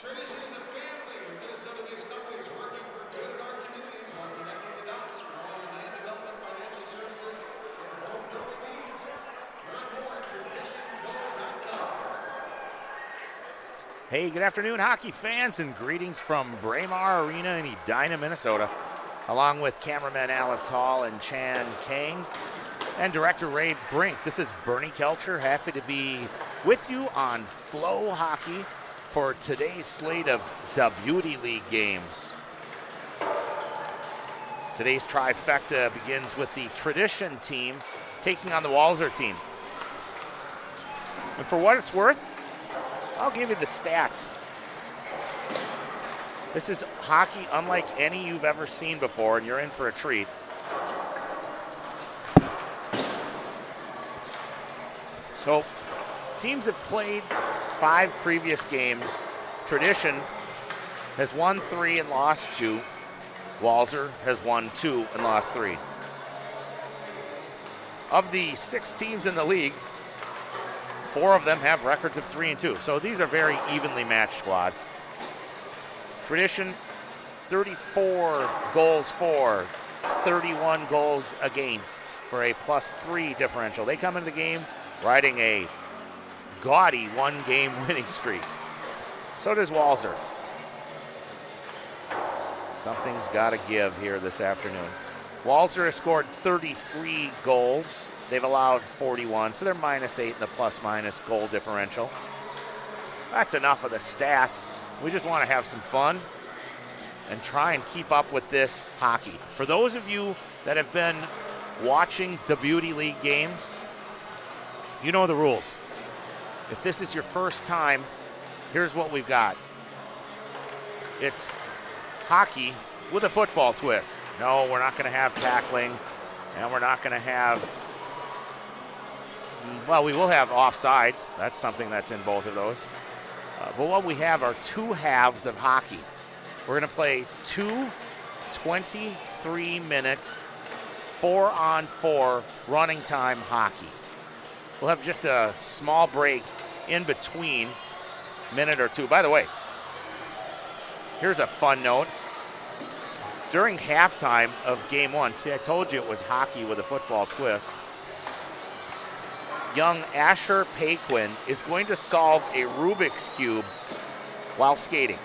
Hey, good afternoon, hockey fans, and greetings from Braemar Arena in Edina, Minnesota, along with cameraman Alex Hall and Chan Kang and director Ray Brink. This is Bernie Kelcher, happy to be with you on FloHockey for today's slate of Beauty League games. Today's trifecta begins with the Tradition team taking on the Walser team. And for what it's worth, I'll give you the stats. This is hockey unlike any you've ever seen before, and you're in for a treat. So, teams have played 5 previous games. Tradition has won 3 and lost 2. Walser has won 2 and lost 3. Of the 6 teams in the league, 4 of them have records of 3 and 2. So these are very evenly matched squads. Tradition, 34 goals for, 31 goals against for a +3 differential. They come into the game riding a gaudy 1-game winning streak. So does Walser. Something's got to give here this afternoon. Walser has scored 33 goals. They've allowed 41, so they're -8 in the plus-minus goal differential. That's enough of the stats. We just want to have some fun and try and keep up with this hockey. For those of you that have been watching the Beauty League games, you know the rules. If this is your first time, here's what we've got. It's hockey with a football twist. No, we're not going to have tackling, and we're not going to have, well, we will have offsides. That's something that's in both of those. But what we have are 2 halves of hockey. We're going to play 2 23-minute 4-on-4 running time hockey. We'll have just a small break in between, minute or 2. By the way, here's a fun note. During halftime of game 1, see, I told you it was hockey with a football twist. Young Asher Paquin is going to solve a Rubik's Cube while skating.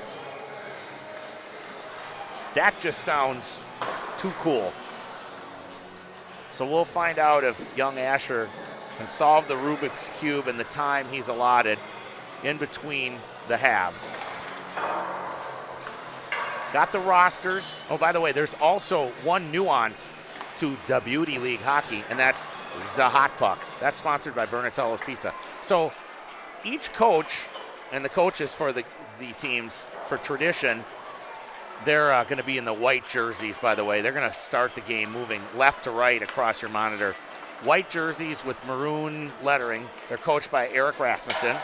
That just sounds too cool. So we'll find out if young Asher can solve the Rubik's Cube in the time he's allotted in between the halves. Got the rosters. Oh, by the way, there's also one nuance to the Beauty League hockey, and that's the hot puck. That's sponsored by Bernatello's Pizza. So each coach and the coaches for the teams for Tradition, they're going to be in the white jerseys, by the way. They're going to start the game moving left to right across your monitor. White jerseys with maroon lettering. They're coached by Eric Rasmussen.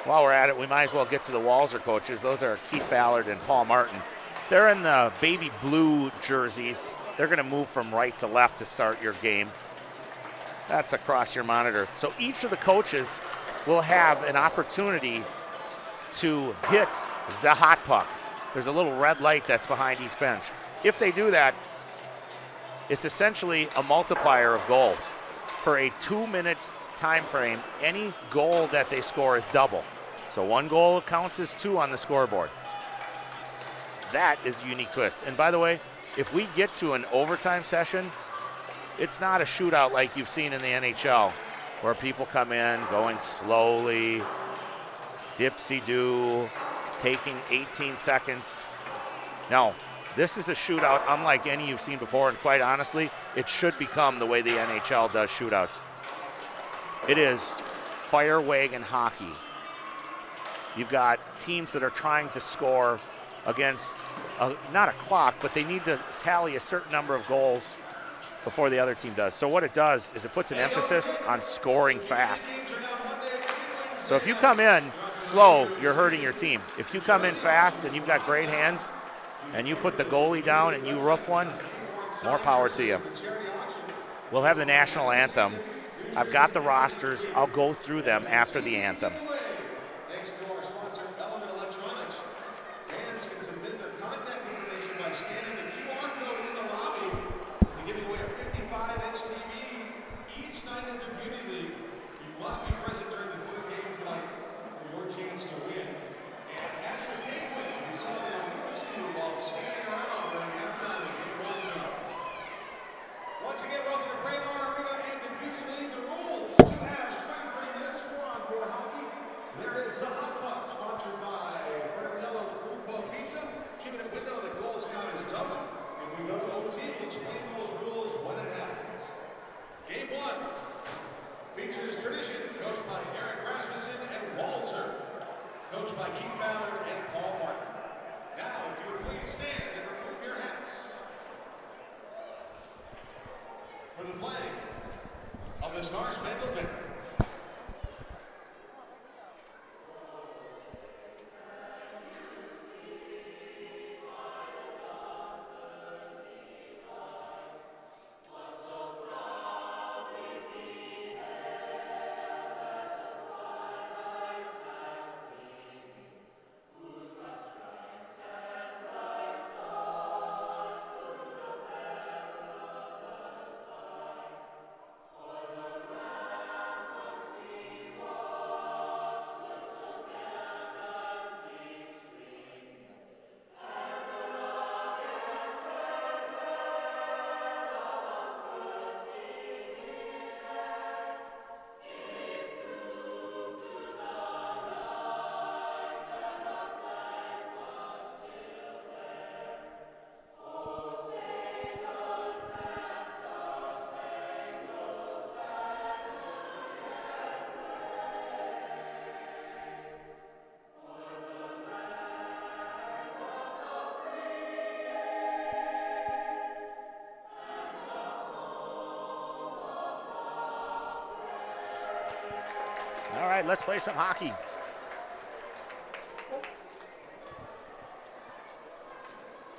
While we're at it, we might as well get to the Walser coaches. Those are Keith Ballard and Paul Martin. They're in the baby blue jerseys. They're going to move from right to left to start your game. That's across your monitor. So each of the coaches will have an opportunity to hit the hot puck. There's a little red light that's behind each bench. If they do that, it's essentially a multiplier of goals. For a 2-minute time frame, any goal that they score is double. So 1 goal counts as 2 on the scoreboard. That is a unique twist. And by the way, if we get to an overtime session, it's not a shootout like you've seen in the NHL, where people come in going slowly, dipsy-do, taking 18 seconds. No, this is a shootout unlike any you've seen before, and quite honestly, it should become the way the NHL does shootouts. It is fire wagon hockey. You've got teams that are trying to score against, not a clock, but they need to tally a certain number of goals before the other team does. So what it does is it puts an emphasis on scoring fast. So if you come in slow, you're hurting your team. If you come in fast and you've got great hands and you put the goalie down and you roof one, more power to you. We'll have the national anthem. I've got the rosters. I'll go through them after the anthem. Sponsored by Bertello's Grupo Pizza. 2-minute window, the goals count as double. If we go to OT, we'll explain those rules when it happens. Game 1 features Tradition, coached by Eric Rasmussen and Walzer, coached by Keith Ballard and Paul Martin. Now, if you would please stand and remove your hats for the play of the Star Spangled Banner. All right, let's play some hockey.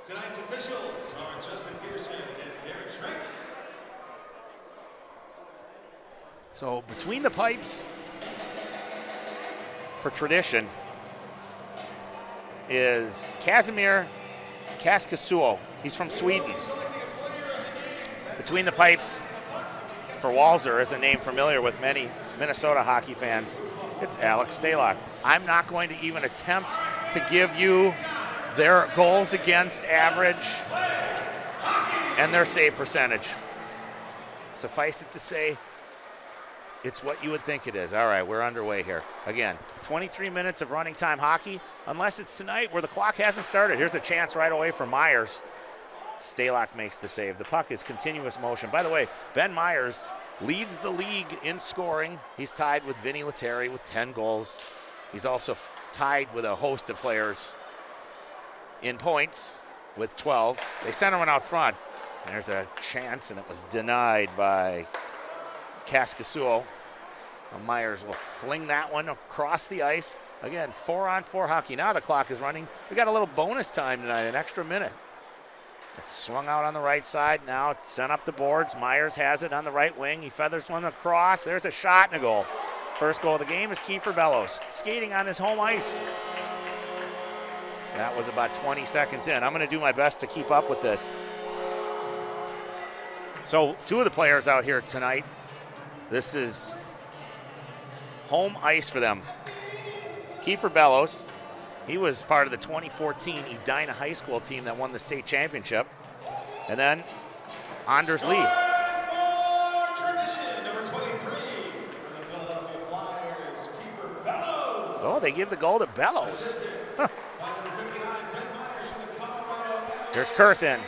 Tonight's officials are Justin Pearson and Derek Schreck. So between the pipes for Tradition is Casimir Kaskasuo. He's from Sweden. Between the pipes for Walzer is a name familiar with many Minnesota hockey fans. It's Alex Stalock. I'm not going to even attempt to give you their goals against average and their save percentage. Suffice it to say, it's what you would think it is. All right, we're underway here. Again, 23 minutes of running time hockey, unless it's tonight where the clock hasn't started. Here's a chance right away for Meyers. Stalock makes the save. The puck is continuous motion. By the way, Ben Meyers leads the league in scoring. He's tied with Vinny Lettieri with 10 goals. He's also tied with a host of players in points with 12. They sent him out front. There's a chance, and it was denied by Kaskasuo. Meyers will fling that one across the ice. Again, 4-on-4 hockey. Now the clock is running. We got a little bonus time tonight, an extra minute. It's swung out on the right side. Now it's sent up the boards. Meyers has it on the right wing. He feathers one across. There's a shot and a goal. First goal of the game is Kiefer Bellows, skating on his home ice. That was about 20 seconds in. I'm going to do my best to keep up with this. So 2 of the players out here tonight, this is home ice for them. Kiefer Bellows, he was part of the 2014 Edina High School team that won the state championship. And then Anders Lee. Oh, they give the goal to Bellows. Huh. Here's Kurth in.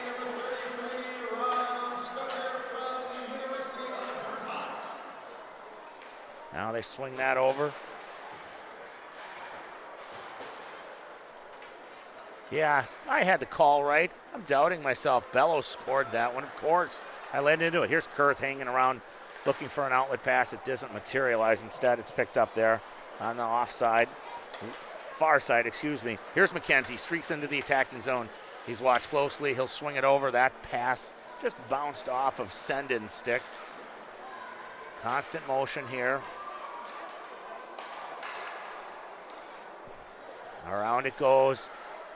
Now they swing that over. Yeah, I had the call right. I'm doubting myself. Bellows scored that one, of course. I led into it. Here's Kurth hanging around looking for an outlet pass. It doesn't materialize. Instead, it's picked up there on the offside. Far side, excuse me. Here's McKenzie, streaks into the attacking zone. He's watched closely. He'll swing it over. That pass just bounced off of Sendin's stick. Constant motion here. Around it goes.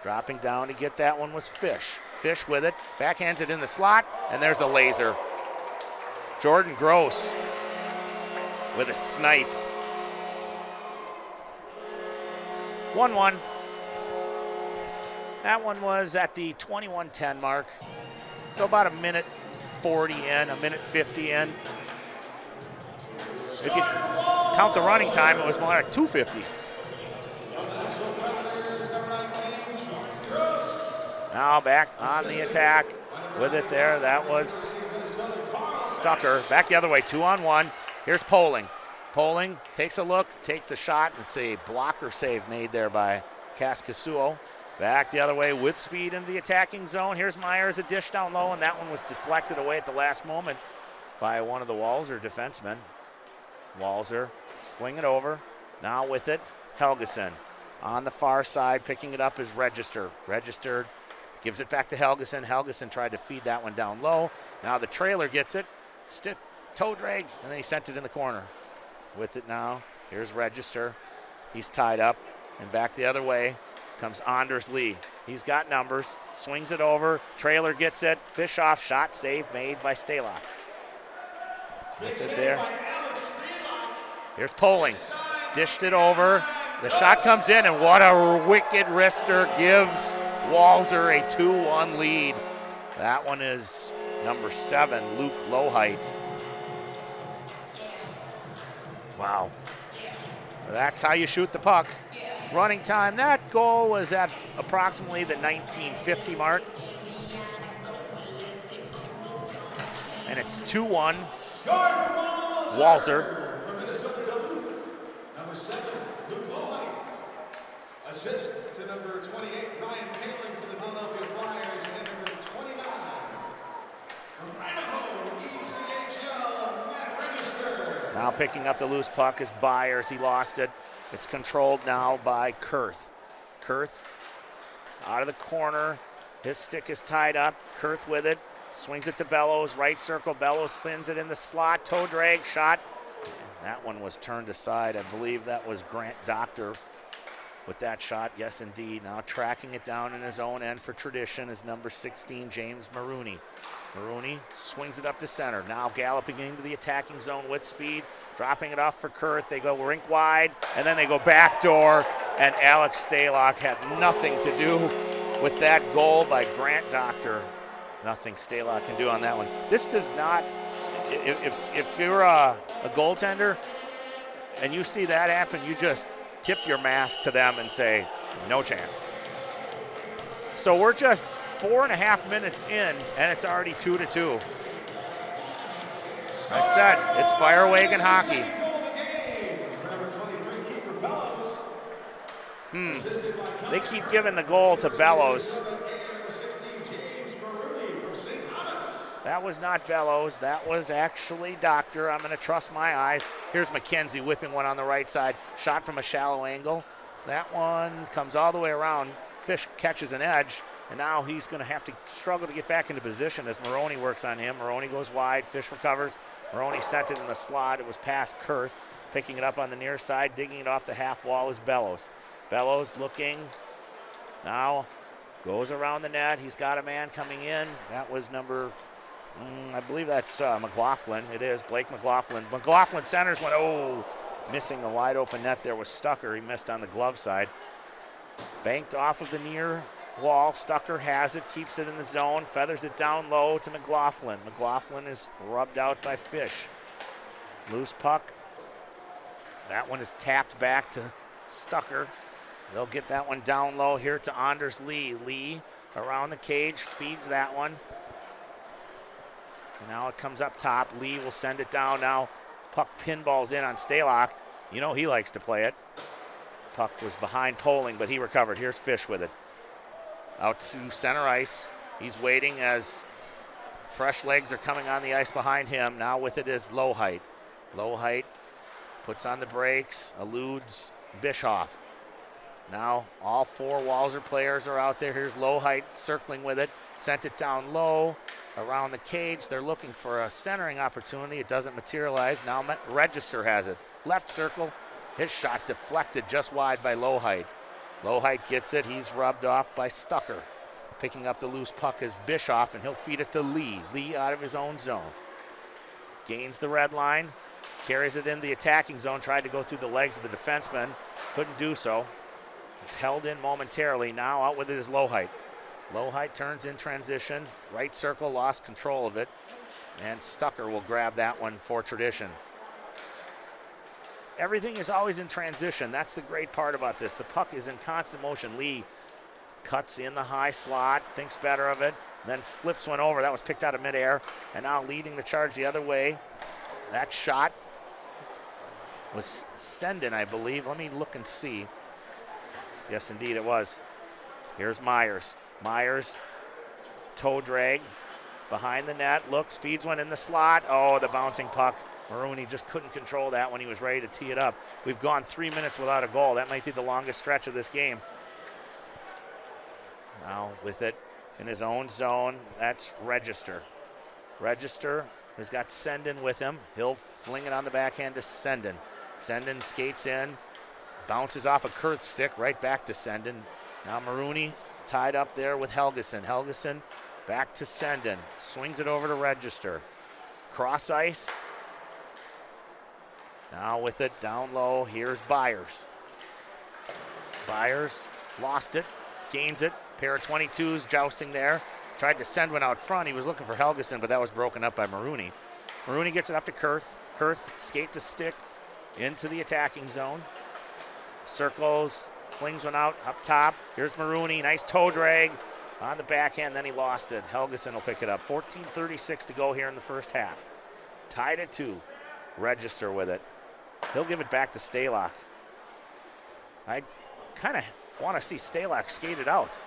Dropping down to get that one was Fish. Fish with it. Backhands it in the slot, and there's a laser. Jordan Gross with a snipe. 1-1. That one was at the 21:10 mark. So about a minute 40 in, a minute 50 in. If you count the running time, it was more like 2:50. now back on the attack with it there. That was Stucker. Back the other way, 2-on-1. Here's Poling. Poling takes a look, takes the shot. It's a blocker save made there by Kaskasuo. Back the other way with speed into the attacking zone. Here's Meyers, a dish down low, and that one was deflected away at the last moment by one of the Walser defensemen. Walser fling it over. Now with it, Helgeson. On the far side, picking it up is Register. Register gives it back to Helgeson. Helgeson tried to feed that one down low. Now the trailer gets it. Toe drag, and then he sent it in the corner. With it now, here's Register. He's tied up, and back the other way comes Anders Lee. He's got numbers, swings it over, trailer gets it, Bischoff, shot save made by Stalock. With it there. Here's Poling, dished it over, the shot comes in, and what a wicked wrister gives Walser a 2-1 lead. That one is number 7, Luke Lohheit. Wow. That's how you shoot the puck. Running time, that goal was at approximately the 1950 mark. And it's 2-1. Walser. Number 7, Luke Lohheit. Assist to number 28, Ryan Kaling for the Philadelphia Flyers, and number 29, from Idaho, ECHL, Matt Register. Now picking up the loose puck is Byers. He lost it. It's controlled now by Kurth. Kurth out of the corner. His stick is tied up. Kurth with it. Swings it to Bellows. Right circle. Bellows sends it in the slot. Toe drag shot. That one was turned aside. I believe that was Grant Doctor with that shot. Yes, indeed. Now tracking it down in his own end for tradition is number 16, James Maroney. Maroney swings it up to center. Now galloping into the attacking zone with speed. Dropping it off for Kurth. They go rink wide, and then they go backdoor, and Alex Stalock had nothing to do with that goal by Grant Doctor. Nothing Stalock can do on that one. This does not, if you're a goaltender and you see that happen, you just tip your mask to them and say, no chance. So we're just 4.5 minutes in, and it's already 2-2. I said, it's Firewagon hockey. They keep giving the goal to Bellows. That was not Bellows. That was actually Doctor. I'm going to trust my eyes. Here's McKenzie whipping one on the right side. Shot from a shallow angle. That one comes all the way around. Fish catches an edge, and now he's going to have to struggle to get back into position as Maroney works on him. Maroney goes wide. Fish recovers. Maroney sent it in the slot. It was past Kurth. Picking it up on the near side, digging it off the half wall is Bellows. Bellows looking. Now goes around the net. He's got a man coming in. That was number, I believe that's McLaughlin. It is Blake McLaughlin. McLaughlin centers one. Missing the wide open net there was Stucker. He missed on the glove side. Banked off of the near wall. Stucker has it, keeps it in the zone, feathers it down low to McLaughlin. McLaughlin is rubbed out by Fish. Loose puck. That one is tapped back to Stucker. They'll get that one down low here to Anders Lee. Lee around the cage, feeds that one. Now it comes up top. Lee will send it down now. Puck pinballs in on Stalock. You know he likes to play it. Puck was behind Poling, but he recovered. Here's Fish with it. Out to center ice. He's waiting as fresh legs are coming on the ice behind him. Now with it is Lohheit. Lohheit puts on the brakes, eludes Bischoff. Now all 4 Walser players are out there. Here's Lohheit circling with it. Sent it down low around the cage. They're looking for a centering opportunity. It doesn't materialize. Now Register has it. Left circle. His shot deflected just wide by Lohheit. Lohheit gets it. He's rubbed off by Stucker. Picking up the loose puck is Bischoff, and he'll feed it to Lee. Lee out of his own zone. Gains the red line. Carries it in the attacking zone. Tried to go through the legs of the defenseman. Couldn't do so. It's held in momentarily. Now out with it is Lohheit. Lohheit turns in transition. Right circle, lost control of it. And Stucker will grab that one for tradition. Everything is always in transition. That's the great part about this. The puck is in constant motion. Lee cuts in the high slot, thinks better of it, then flips one over. That was picked out of midair, and now leading the charge the other way. That shot was Sendin, I believe. Let me look and see. Yes, indeed, it was. Here's Meyers. Meyers, toe drag behind the net, looks, feeds one in the slot. Oh, the bouncing puck. Maroney just couldn't control that when he was ready to tee it up. We've gone 3 minutes without a goal. That might be the longest stretch of this game. Now with it in his own zone, that's Register. Register has got Sendin with him. He'll fling it on the backhand to Sendin. Sendin skates in, bounces off a Kurth stick right back to Sendin. Now Maroney tied up there with Helgeson. Helgeson back to Sendin. Swings it over to Register. Cross ice. Now with it down low, here's Byers. Byers lost it, gains it. Pair of 22s jousting there. Tried to send one out front. He was looking for Helgeson, but that was broken up by Maroney. Maroney gets it up to Kurth. Kurth, skate to stick into the attacking zone. Circles, flings one out up top. Here's Maroney, nice toe drag on the backhand, then he lost it. Helgeson will pick it up. 14:36 to go here in the first half. Tied at 2. Register with it. He'll give it back to Stalock. I kind of want to see Stalock skated out.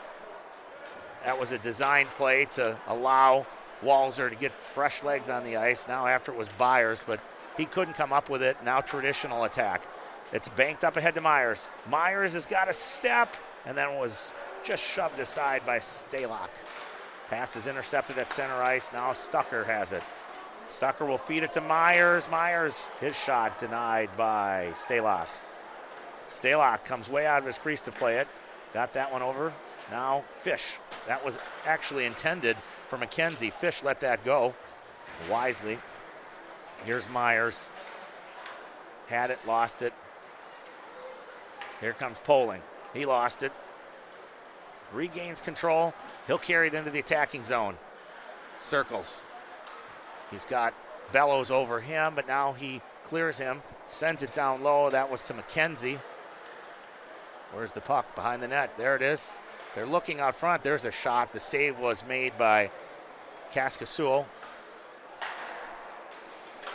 That was a designed play to allow Walzer to get fresh legs on the ice. Now after it was Byers, but he couldn't come up with it. Now traditional attack. It's banked up ahead to Meyers. Meyers has got a step and then was just shoved aside by Stalock. Pass is intercepted at center ice. Now Stucker has it. Stucker will feed it to Meyers. Meyers, his shot denied by Stalock. Stalock comes way out of his crease to play it. Got that one over. Now Fish. That was actually intended for McKenzie. Fish let that go wisely. Here's Meyers. Had it, lost it. Here comes Poling. He lost it. Regains control. He'll carry it into the attacking zone. Circles. He's got Bellows over him, but now he clears him. Sends it down low. That was to McKenzie. Where's the puck? Behind the net. There it is. They're looking out front. There's a shot. The save was made by Kaskasuo.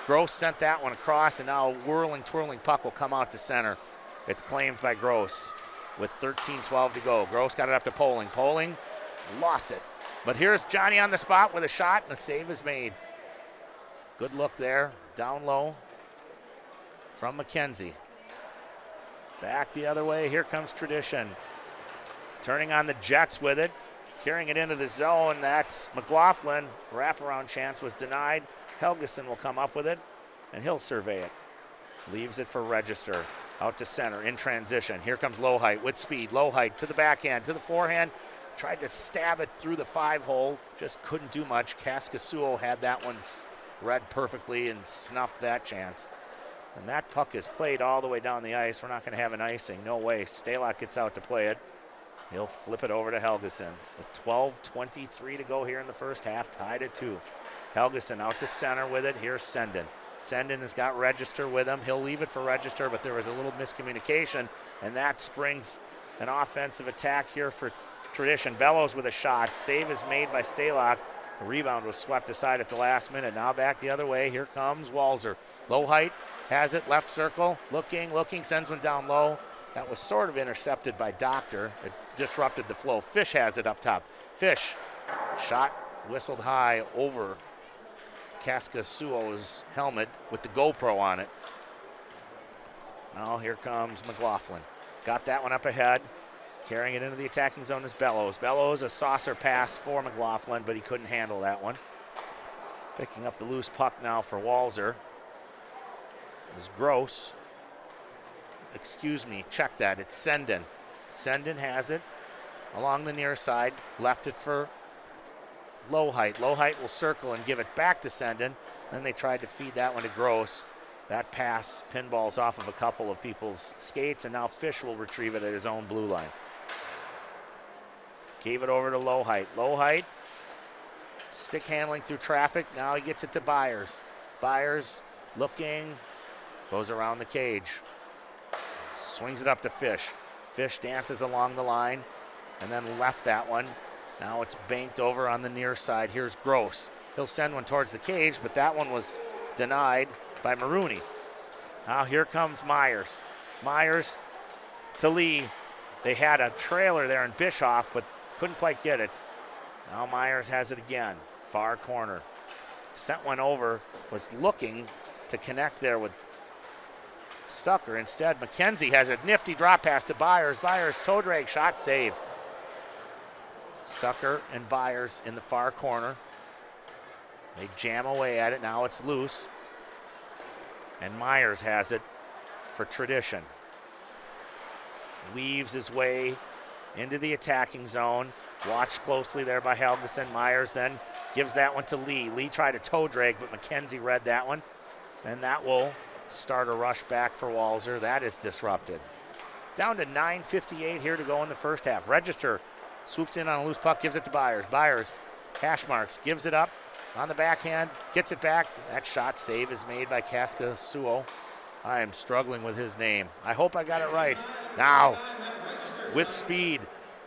Gross sent that one across, and now a whirling, twirling puck will come out to center. It's claimed by Gross with 13:12 to go. Gross got it up to Poling. Poling lost it. But here's Johnny on the spot with a shot, and the save is made. Good look there. Down low from McKenzie. Back the other way. Here comes Tradition. Turning on the Jets with it. Carrying it into the zone. That's McLaughlin. Wraparound chance was denied. Helgeson will come up with it, and he'll survey it. Leaves it for Register. Out to center in transition. Here comes Lowhite with speed. Lowhite to the backhand, to the forehand. Tried to stab it through the 5-hole. Just couldn't do much. Kaskasuo had that one read perfectly and snuffed that chance. And that puck is played all the way down the ice. We're not going to have an icing. No way. Stalock gets out to play it. He'll flip it over to Helgeson. With 12:23 to go here in the first half. Tied at 2. Helgeson out to center with it. Here's Sendin. Sendin has got Register with him. He'll leave it for Register, but there was a little miscommunication, and that springs an offensive attack here for Tradition. Bellows with a shot. Save is made by Stalock. The rebound was swept aside at the last minute. Now back the other way. Here comes Walzer. Lowhite has it. Left circle. Looking. Sends one down low. That was sort of intercepted by Doctor. It disrupted the flow. Fish has it up top. Fish. Shot whistled high over Kaskasuo's helmet with the GoPro on it. Now here comes McLaughlin. Got that one up ahead. Carrying it into the attacking zone is Bellows. Bellows, a saucer pass for McLaughlin, but he couldn't handle that one. Picking up the loose puck now for Walzer is Gross. Excuse me, check that. It's Sendin. Sendin has it along the near side. Left it for Lowhite. Lowhite will circle and give it back to Sendin. Then they tried to feed that one to Gross. That pass pinballs off of a couple of people's skates, and now Fish will retrieve it at his own blue line. Gave it over to Lowhite. Lowhite, stick handling through traffic. Now he gets it to Byers. Byers looking, goes around the cage. Swings it up to Fish. Fish dances along the line. and then left that one. Now it's banked over on the near side. Here's Gross. He'll send one towards the cage, but that one was denied by Maroney. Now here comes Meyers. Meyers to Lee. They had a trailer there in Bischoff, but couldn't quite get it. Now Meyers has it again. Far corner. Sent one over, was looking to connect there with Stucker. Instead, McKenzie has a nifty drop pass to Byers. Byers toe drag shot, save. Stucker and Byers in the far corner. They jam away at it. Now it's loose. And Meyers has it for Tradition. Weaves his way into the attacking zone. Watched closely there by Helgeson. Meyers then gives that one to Lee. Lee tried a toe drag, but McKenzie read that one. And that will start a rush back for Walser. That is disrupted. Down to 9:58 here to go in the first half. Register swoops in on a loose puck, gives it to Byers. Byers, hash marks, gives it up on the backhand, gets it back. That shot save is made by Kaskasuo. I am struggling with his name. I hope I got it right. Now, with speed,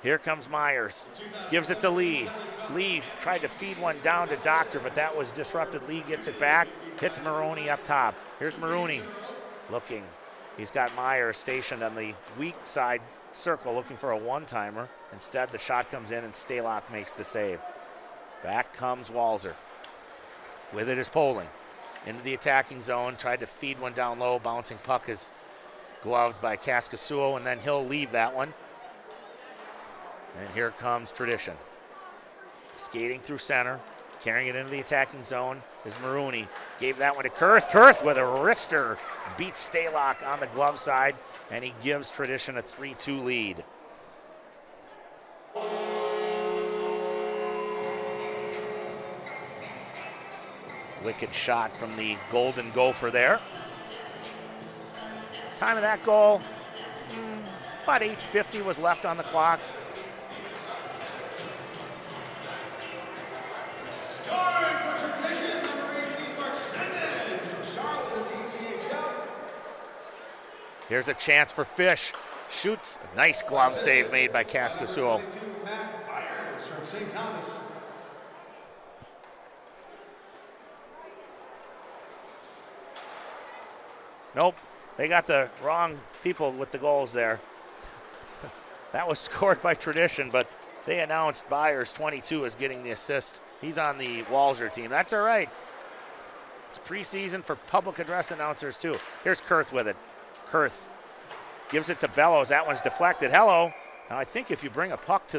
here comes Meyers. Gives it to Lee. Lee tried to feed one down to Doctor, but that was disrupted. Lee gets it back, hits Maroney up top. Here's Maroney looking. He's got Meyers stationed on the weak side circle looking for a one-timer. Instead, the shot comes in and Stalock makes the save. Back comes Walser. With it is Poling. Into the attacking zone, tried to feed one down low. Bouncing puck is gloved by Kaskasuo, and then he'll leave that one. And here comes Tradition. Skating through center, carrying it into the attacking zone is Maroney. Gave that one to Kurth. Kurth with a wrister beats Stalock on the glove side, and he gives Tradition a 3-2 lead. Wicked shot from the Golden Gopher there. Time of that goal, about 8:50 was left on the clock. Here's a chance for Fish. Shoots. Nice glove save made by Kaskasuo. Nope, they got the wrong people with the goals there. That was scored by Tradition, but they announced Byers 22 as getting the assist. He's on the Walser team. That's all right. It's preseason for public address announcers too. Here's Kurth with it. Kurth gives it to Bellows. That one's deflected. Hello. Now I think if you bring a puck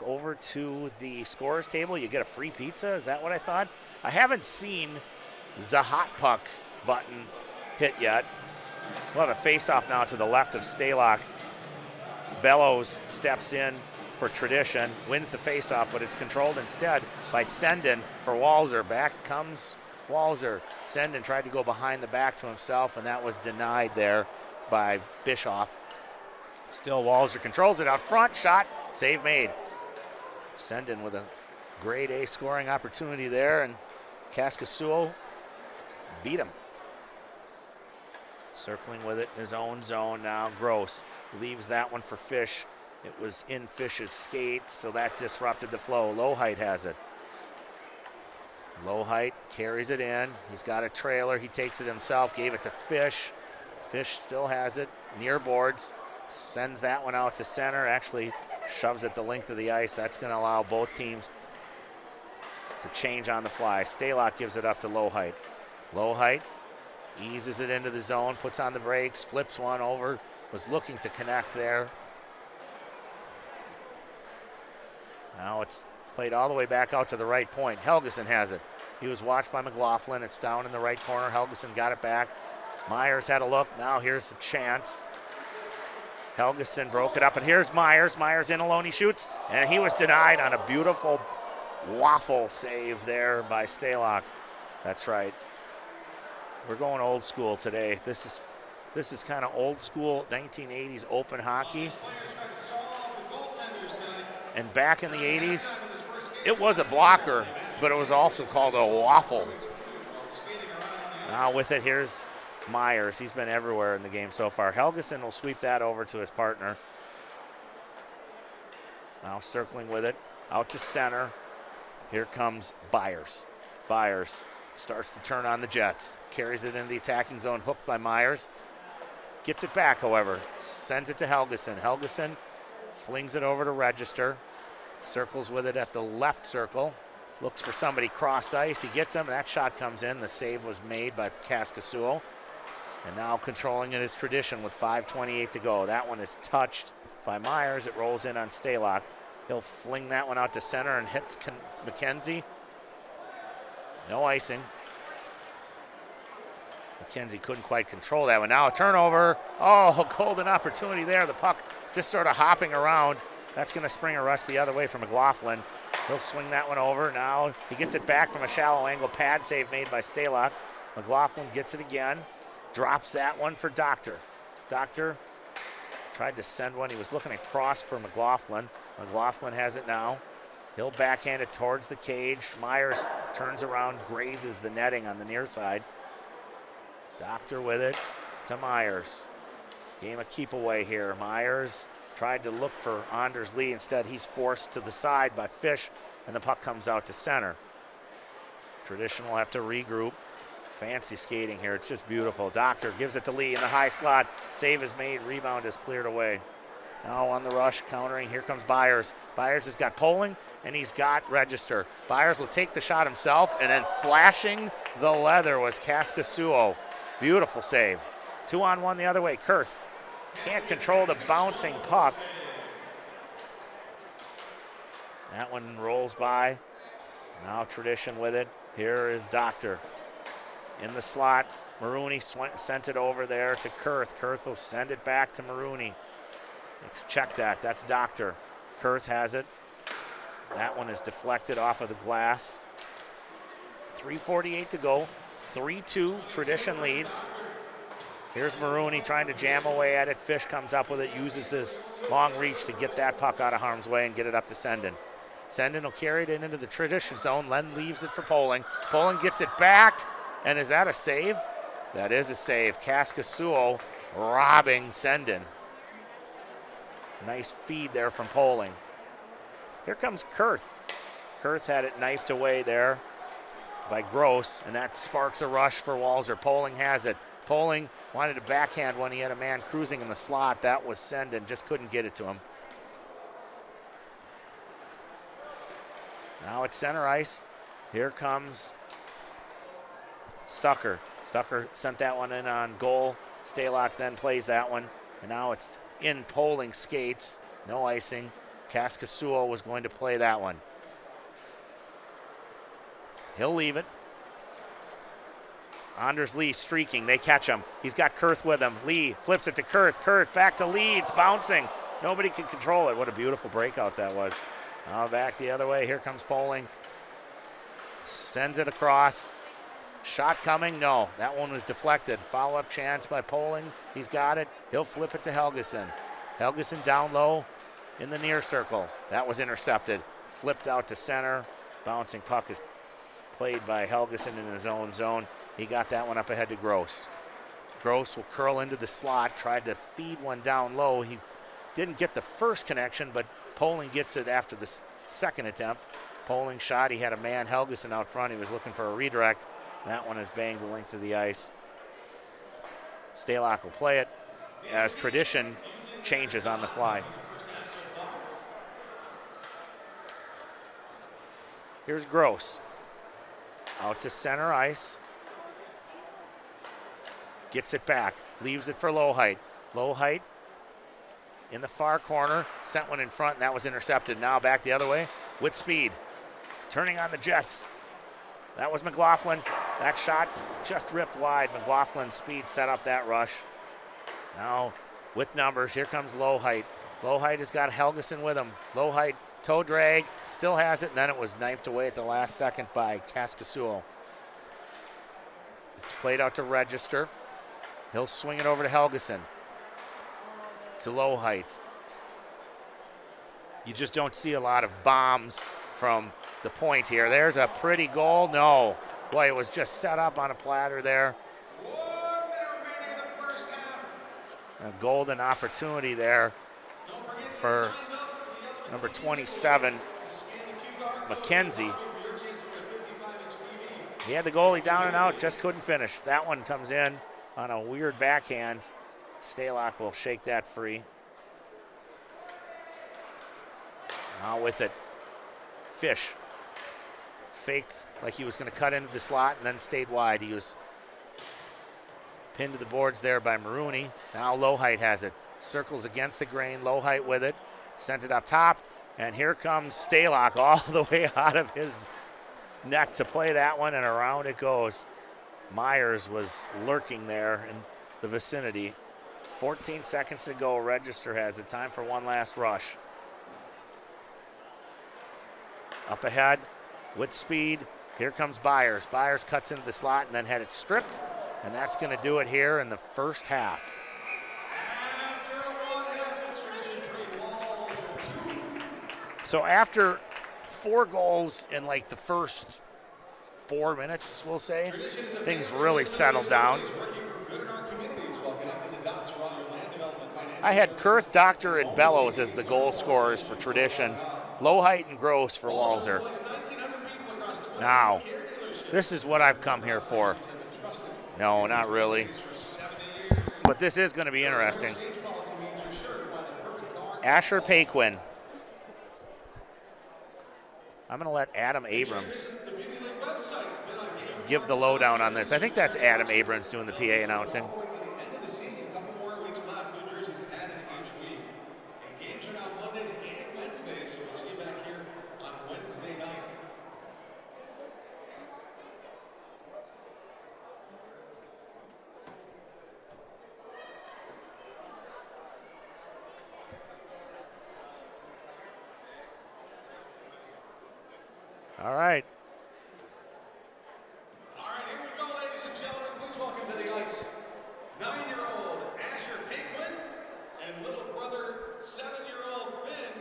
over to the scorer's table, you get a free pizza. Is that what I thought? I haven't seen the hot puck button hit yet. We'll have a face-off now to the left of Stalock. Bellows steps in for Tradition, wins the face-off, but it's controlled instead by Sendin for Walser. Back comes Walser. Sendin tried to go behind the back to himself, and that was denied there by Bischoff. Still Walser controls it out front. Shot, save made. Sendin with a grade A scoring opportunity there, and Kaskasuo beat him. Circling with it in his own zone now. Gross leaves that one for Fish. It was in Fish's skates, so that disrupted the flow. Lowhite has it. Lowhite carries it in. He's got a trailer. He takes it himself, gave it to Fish. Fish still has it near boards. Sends that one out to center. Actually shoves it the length of the ice. That's going to allow both teams to change on the fly. Stalock gives it up to Lowhite. Lowhite eases it into the zone, puts on the brakes, flips one over, was looking to connect there. Now it's played all the way back out to the right point. Helgeson has it. He was watched by McLaughlin. It's down in the right corner. Helgeson got it back. Meyers had a look. Now here's a chance. Helgeson broke it up, and here's Meyers. Meyers in alone, he shoots, and he was denied on a beautiful waffle save there by Stalock. That's right. We're going old school today. This is kind of old school 1980s open hockey. And back in the 80s, it was a blocker, but it was also called a waffle. Now with it, here's Meyers. He's been everywhere in the game so far. Helgeson will sweep that over to his partner. Now circling with it, out to center. Here comes Meyers. Meyers starts to turn on the Jets. Carries it into the attacking zone, hooked by Meyers. Gets it back, however. Sends it to Helgeson. Helgeson flings it over to Register. Circles with it at the left circle. Looks for somebody cross ice. He gets him. That shot comes in. The save was made by Kaskasuo. And now controlling it is Tradition with 5:28 to go. That one is touched by Meyers. It rolls in on Stalock. He'll fling that one out to center and hits McKenzie. No icing. McKenzie couldn't quite control that one. Now a turnover. Oh, golden opportunity there. The puck just sort of hopping around. That's going to spring a rush the other way for McLaughlin. He'll swing that one over. Now he gets it back from a shallow angle pad save made by Stalock. McLaughlin gets it again. Drops that one for Doctor. Doctor tried to send one. He was looking across for McLaughlin. McLaughlin has it now. He'll backhand it towards the cage. Meyers turns around, grazes the netting on the near side. Doctor with it to Meyers. Game of keep away here. Meyers tried to look for Anders Lee. Instead, he's forced to the side by Fish, and the puck comes out to center. Tradition will have to regroup. Fancy skating here. It's just beautiful. Doctor gives it to Lee in the high slot. Save is made. Rebound is cleared away. Now on the rush, countering. Here comes Meyers. Meyers has got Poling, and he's got Register. Meyers will take the shot himself, and then flashing the leather was Kaskasuo. Beautiful save. 2-on-1 the other way. Kurth can't control the bouncing puck. That one rolls by. Now Tradition with it. Here is Doctor. In the slot, Marooney sent it over there to Kurth. Kurth will send it back to Marooney. Let's check that. That's Doctor. Kurth has it. That one is deflected off of the glass. 3:48 to go. 3-2, Tradition leads. Here's Marooney trying to jam away at it. Fish comes up with it, uses his long reach to get that puck out of harm's way and get it up to Sendin. Sendin will carry it into the Tradition zone. Len leaves it for Poling. Poling gets it back. And is that a save? That is a save. Kaskasuo robbing Sendin. Nice feed there from Poling. Here comes Kurth. Kurth had it knifed away there by Gross, and that sparks a rush for Walzer. Poling has it. Poling wanted to backhand when he had a man cruising in the slot. That was Sendin, just couldn't get it to him. Now it's center ice. Here comes Stucker. Stucker sent that one in on goal. Stalock then plays that one. And now it's in Poling skates. No icing. Kaskasuo was going to play that one. He'll leave it. Anders Lee streaking. They catch him. He's got Kurth with him. Lee flips it to Kurth. Kurth back to Lee. It's bouncing. Nobody can control it. What a beautiful breakout that was. Now back the other way. Here comes Poling. Sends it across. Shot coming? No. That one was deflected. Follow-up chance by Poling. He's got it. He'll flip it to Helgeson. Helgeson down low in the near circle. That was intercepted. Flipped out to center. Bouncing puck is played by Helgeson in his own zone. He got that one up ahead to Gross. Gross will curl into the slot. Tried to feed one down low. He didn't get the first connection, but Poling gets it after the second attempt. Poling shot. He had a man, Helgeson, out front. He was looking for a redirect. That one is banged the length of the ice. Stalock will play it as Tradition changes on the fly. Here's Gross. Out to center ice. Gets it back. Leaves it for Lowhite. Lowhite in the far corner. Sent one in front, and that was intercepted. Now back the other way with speed. Turning on the Jets. That was McLaughlin. That shot just ripped wide. McLaughlin's speed set up that rush. Now with numbers, here comes Lowhite. Lowhite has got Helgeson with him. Lowhite toe drag, still has it, and then it was knifed away at the last second by Kaskasuo. It's played out to Register. He'll swing it over to Helgeson. To Lowhite. You just don't see a lot of bombs from the point here. There's a pretty goal. No. Boy, it was just set up on a platter there. A golden opportunity there for number 27, McKenzie. He had the goalie down and out, just couldn't finish. That one comes in on a weird backhand. Stalock will shake that free. Now with it, Fish faked like he was going to cut into the slot and then stayed wide. He was pinned to the boards there by Maroney. Now Lohheit has it. Circles against the grain. Lohheit with it. Sent it up top. And here comes Stalock all the way out of his net to play that one, and around it goes. Meyers was lurking there in the vicinity. 14 seconds to go. Register has it. Time for one last rush. Up ahead with speed. Here comes Byers. Byers cuts into the slot and then had it stripped. And that's going to do it here in the first half. So after 4 goals in like the first 4 minutes, we'll say, things really settled down. I had Kurth, Doctor, and Bellows as the goal scorers for Tradition. Lohheit and Gross for Walser. Now, this is what I've come here for. No, not really. But this is going to be interesting. Asher Paquin. I'm going to let Adam Abrams give the lowdown on this. I think that's Adam Abrams doing the PA announcing. All right. All right, here we go, ladies and gentlemen. Please welcome to the ice 9-year-old Asher Paquin and little brother 7-year-old Finn.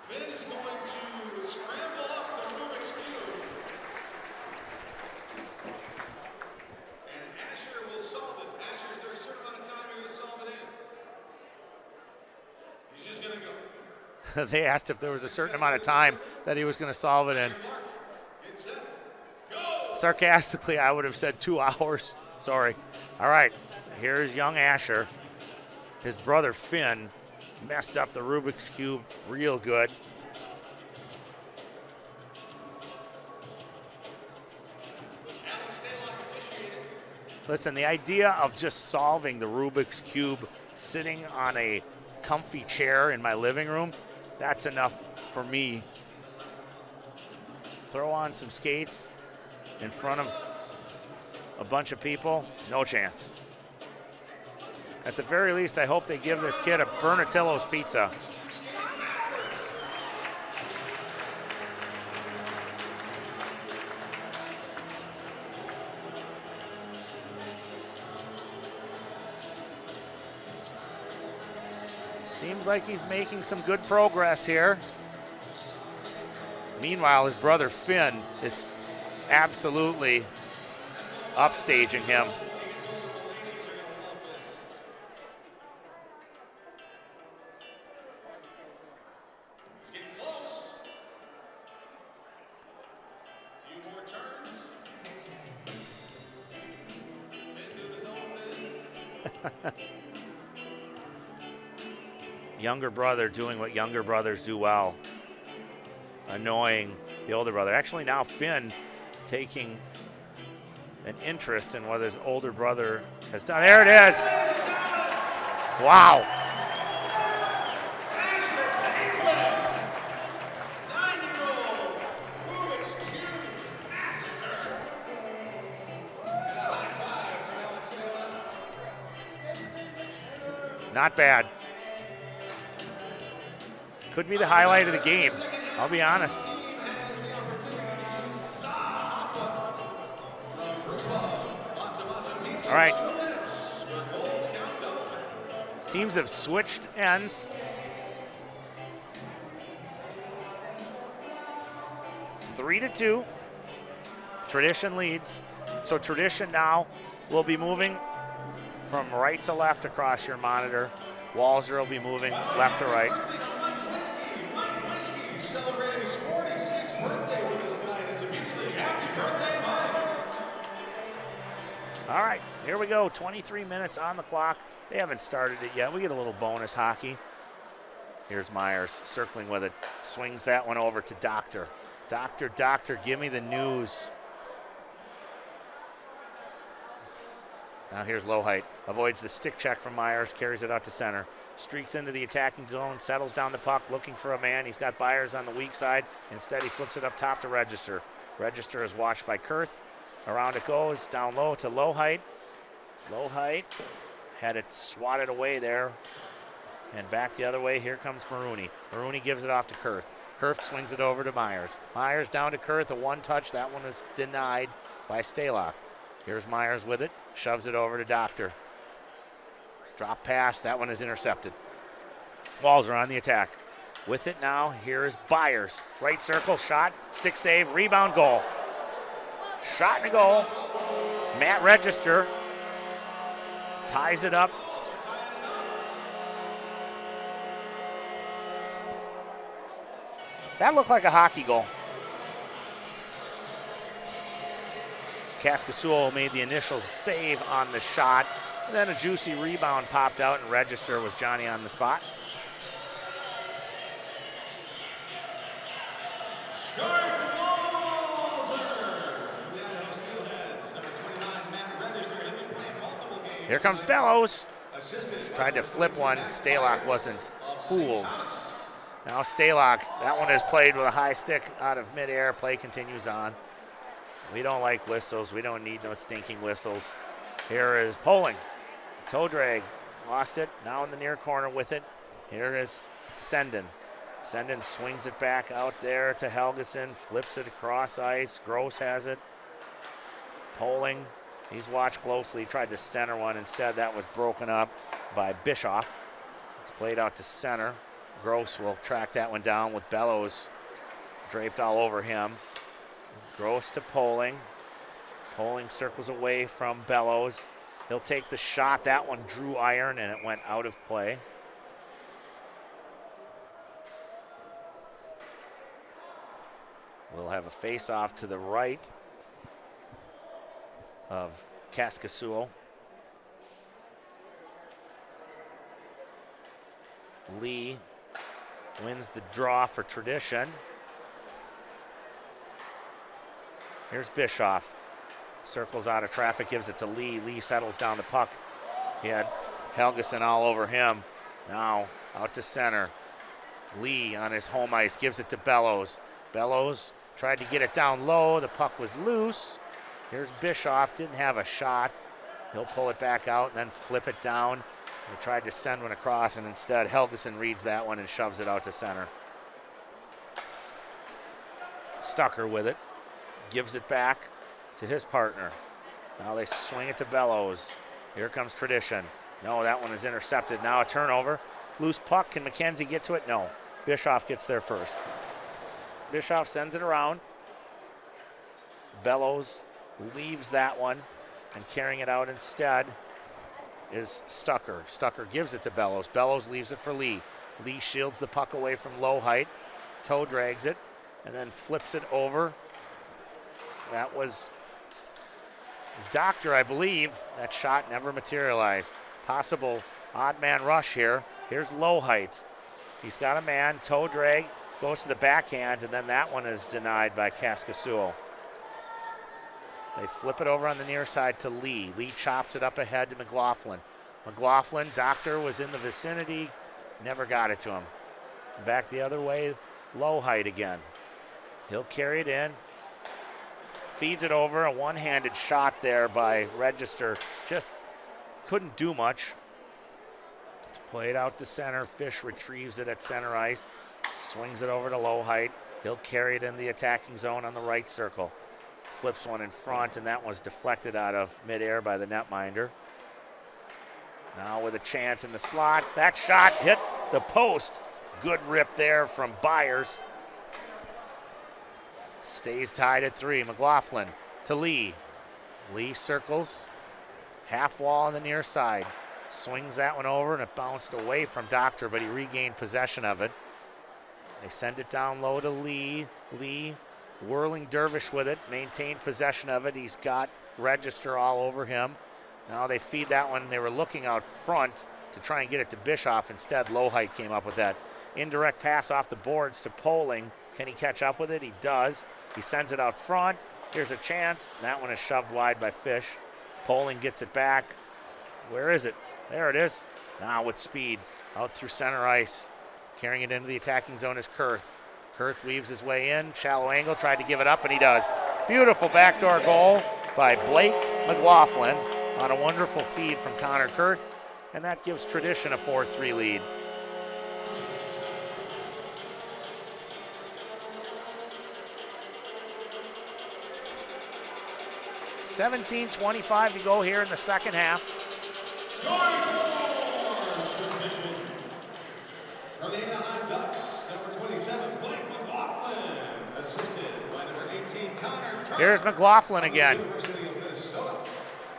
Finn is going to scramble up the Rubik's Cube. And Asher will solve it. Asher, is there a certain amount of time you're going to solve it in? He's just going to go. They asked if there was a certain amount of time that he was going to solve it in. Sarcastically, I would have said 2 hours. Sorry. All right, here's young Asher. His brother Finn messed up the Rubik's Cube real good. Listen, the idea of just solving the Rubik's Cube sitting on a comfy chair in my living room, that's enough for me. Throw on some skates in front of a bunch of people, no chance. At the very least, I hope they give this kid a Bernatillo's pizza. Seems like he's making some good progress here. Meanwhile, his brother Finn is absolutely upstaging him. He's getting close. A few more turns. Finn doing his own thing. Younger brother doing what younger brothers do well. Annoying the older brother. Actually, now Finn taking an interest in what his older brother has done. There it is. Wow. Not bad. Could be the highlight of the game, I'll be honest. All right. Teams have switched ends. Three to 2. Tradition leads. So Tradition now will be moving from right to left across your monitor. Walser will be moving left to right. celebrating his 46th birthday with us tonight at Dubuque League. Happy birthday, Mike! All right, here we go. 23 minutes on the clock. They haven't started it yet. We get a little bonus hockey. Here's Meyers circling with it. Swings that one over to Doctor. Doctor, give me the news. Now here's Lowhite. Avoids the stick check from Meyers, carries it out to center. Streaks into the attacking zone, settles down the puck, looking for a man. He's got Byers on the weak side. Instead, he flips it up top to Register. Register is watched by Kurth. Around it goes, down low to Lowhite. Lowhite had it swatted away there. And back the other way, here comes Maroney. Maroney gives it off to Kurth. Kurth swings it over to Meyers. Meyers down to Kurth, a one-touch. That one is denied by Stalock. Here's Meyers with it, shoves it over to Doctor. Drop pass, that one is intercepted. Walls are on the attack. With it now, here is Byers. Right circle, shot, stick save, rebound, goal. Shot and a goal. Matt Register ties it up. That looked like a hockey goal. Kaskasuo made the initial save on the shot. And then a juicy rebound popped out, and Register was Johnny on the spot. Here comes Bellows. Tried to flip one. Stalock wasn't fooled. Now Stalock, that one is played with a high stick out of midair. Play continues on. We don't like whistles. We don't need no stinking whistles. Here is Poling. Toe drag. Lost it. Now in the near corner with it. Here is Senden. Senden swings it back out there to Helgeson. Flips it across ice. Gross has it. Poling. He's watched closely. Tried to center one. Instead, that was broken up by Bischoff. It's played out to center. Gross will track that one down with Bellows draped all over him. Gross to Poling. Poling circles away from Bellows. He'll take the shot. That one drew iron and it went out of play. We'll have a face-off to the right of Kaskasuo. Lee wins the draw for tradition. Here's Bischoff. Circles out of traffic, gives it to Lee. Lee settles down the puck. He had Helgeson all over him. Now out to center. Lee on his home ice gives it to Bellows. Bellows tried to get it down low. The puck was loose. Here's Bischoff, didn't have a shot. He'll pull it back out and then flip it down. He tried to send one across, and instead Helgeson reads that one and shoves it out to center. Stucker with it. Gives it back to his partner. Now they swing it to Bellows. Here comes Tradition. No, that one is intercepted. Now a turnover. Loose puck. Can McKenzie get to it? No. Bischoff gets there first. Bischoff sends it around. Bellows leaves that one, and carrying it out instead is Stucker. Stucker gives it to Bellows. Bellows leaves it for Lee. Lee shields the puck away from Lowhite. Toe drags it and then flips it over. That was Doctor, I believe. That shot never materialized. Possible odd man rush here. Here's Lowhite. He's got a man. Toe drag goes to the backhand, and then that one is denied by Kaskasuo. They flip it over on the near side to Lee. Lee chops it up ahead to McLaughlin. McLaughlin, Doctor was in the vicinity, never got it to him. Back the other way, Lowhite again. He'll carry it in. Feeds it over, a one-handed shot there by Register. Just couldn't do much. Played out to center. Fish retrieves it at center ice. Swings it over to Lowhite. He'll carry it in the attacking zone on the right circle. Flips one in front, and that was deflected out of midair by the netminder. Now with a chance in the slot. That shot hit the post. Good rip there from Byers. Stays tied at 3. McLaughlin to Lee. Lee circles. Half wall on the near side. Swings that one over, and it bounced away from Doctor, but he regained possession of it. They send it down low to Lee. Lee whirling dervish with it, maintained possession of it. He's got Register all over him. Now they feed that one. They were looking out front to try and get it to Bischoff. Instead, Lohheit came up with that indirect pass off the boards to Poling. Can he catch up with it? He does. He sends it out front. Here's a chance. That one is shoved wide by Fish. Poling gets it back. Where is it? There it is. Now with speed. Out through center ice. Carrying it into the attacking zone is Kurth. Kurth weaves his way in. Shallow angle. Tried to give it up, and he does. Beautiful backdoor goal by Blake McLaughlin on a wonderful feed from Connor Kurth. And that gives Tradition a 4-3 lead. $17:25 to go here in the second half. From the Anaheim Ducks, number 27, Blake McLaughlin, assisted by number 18, Connor Kurth. Here's McLaughlin again. University of Minnesota.